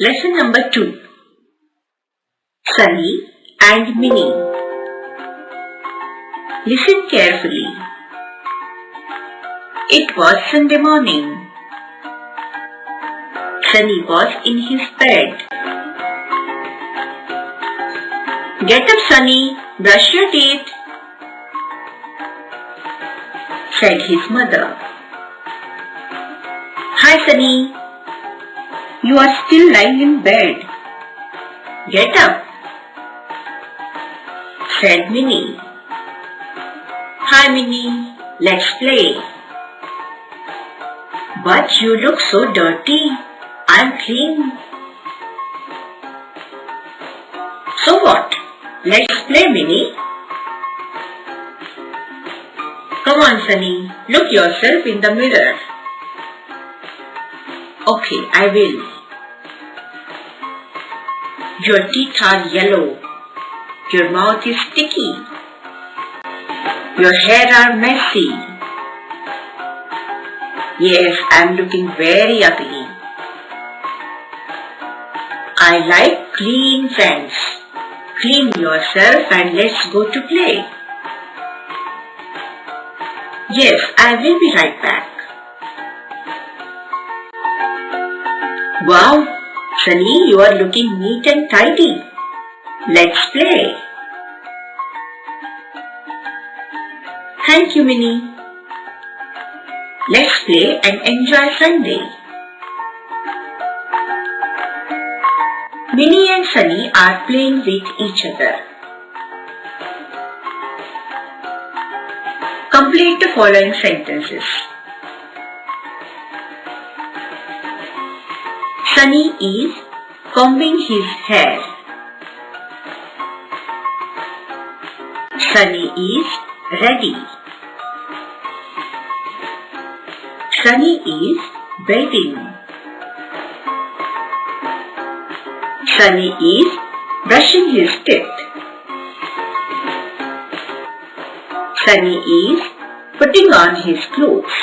Lesson number 2. Sunny and Minnie. Listen carefully. It was Sunday morning. Sunny was in his bed. "Get up, Sunny, brush your teeth," said his mother. "Hi, Sunny. You are still lying in bed. Get up," said Minnie. "Hi, Minnie. Let's play." "But you look so dirty. I'm clean." "So what? Let's play, Minnie." "Come on, Sunny. Look yourself in the mirror." "Okay, I will." "Your teeth are yellow. Your mouth is sticky. Your hair are messy. Yes, I'm looking very ugly. I like clean friends. Clean yourself and let's go to play." "Yes, I will be right back." "Wow, Sunny, you are looking neat and tidy. Let's play." "Thank you, Minnie. Let's play and enjoy Sunday." Minnie and Sunny are playing with each other. Complete the following sentences. Sunny is combing his hair. Sunny is ready. Sunny is bathing. Sunny is brushing his teeth. Sunny is putting on his clothes.